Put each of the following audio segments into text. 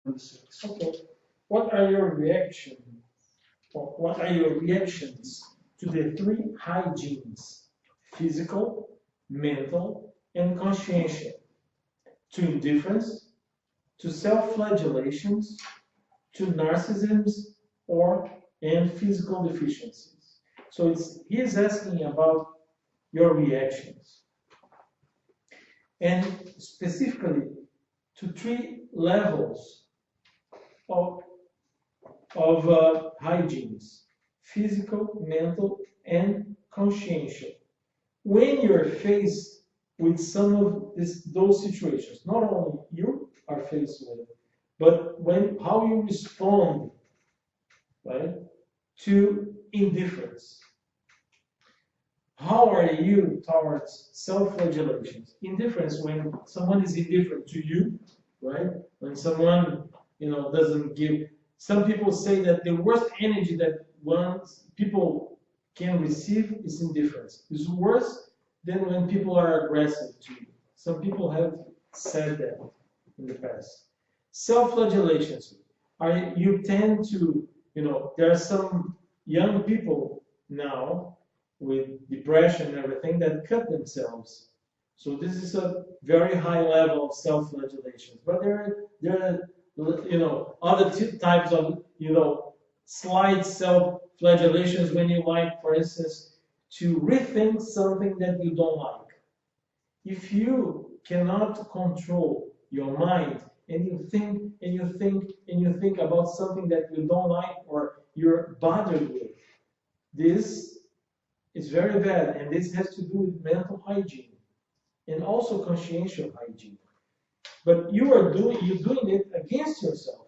Okay. What are your reactions? What are your reactions to the three hygienes: physical, mental, and consciential? To indifference, to self-flagellations, to narcissisms, and physical deficiencies. So he is asking about your reactions, and specifically to three levels of hygienes: physical, mental, and consciential. When you're faced with some of those situations, not only you are faced with it, but how you respond, right, to indifference. How are you towards self-flagellations? Indifference, when someone is indifferent to you, right? When someone, doesn't give. Some people say that the worst energy that people can receive is indifference. It's worse than when people are aggressive to you. Some people have said that in the past. Self-flagellations. You tend to, there are some young people now with depression and everything that cut themselves. So this is a very high level of self-flagellations. But there are, other types of, slight self-flagellations when you like, for instance, to rethink something that you don't like. If you cannot control your mind and you think and you think and you think about something that you don't like or you're bothered with, this is very bad, and this has to do with mental hygiene and also consciential hygiene. But you're doing it against yourself,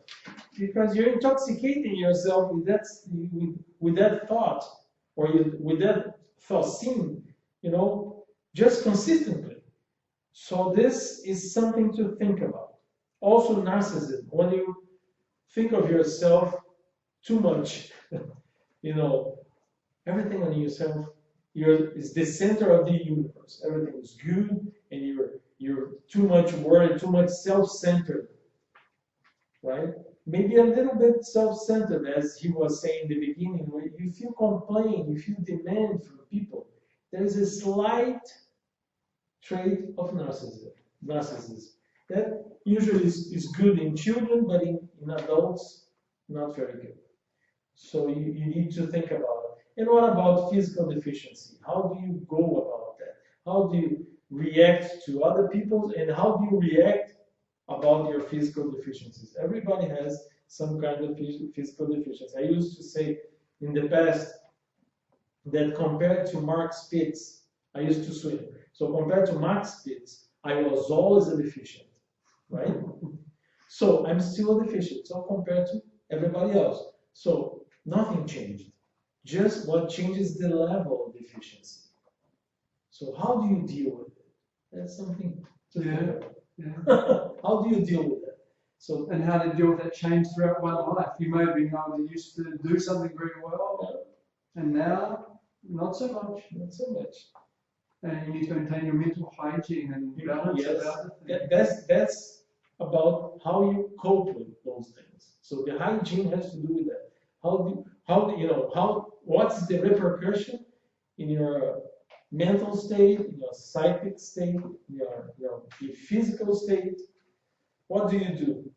because you're intoxicating yourself with that thought, or with that thought seen, just consistently. So this is something to think about. Also narcissism, when you think of yourself too much, everything on yourself, is the center of the universe. Everything is good, and you're too much worried, too much self-centered, right? Maybe a little bit self-centered, as he was saying in the beginning, where if you complain, if you demand from people, there is a slight trait of narcissism. That usually is good in children, but in adults, not very good. So you need to think about it. And what about physical deficiency? How do you go about that? How do you react to other people, and how do you react about your physical deficiencies? Everybody has some kind of physical deficiency. I used to say in the past that compared to Mark Spitz, I used to swim. So compared to Mark Spitz, I was always a deficient, right? So I'm still a deficient. So compared to everybody else, so nothing changed. Just what changes the level of deficiency. So how do you deal with it? That's something to think about. Yeah. How do you deal with that? So, and how to deal with that change throughout one life. You may have been able to used to do something very well, and now not so much. Not so much. And you need to maintain your mental hygiene and balance. Yes. That's about how you cope with those things. So the hygiene has to do with that. What's the repercussion in your mental state, in your psychic state, in your physical state? What do you do?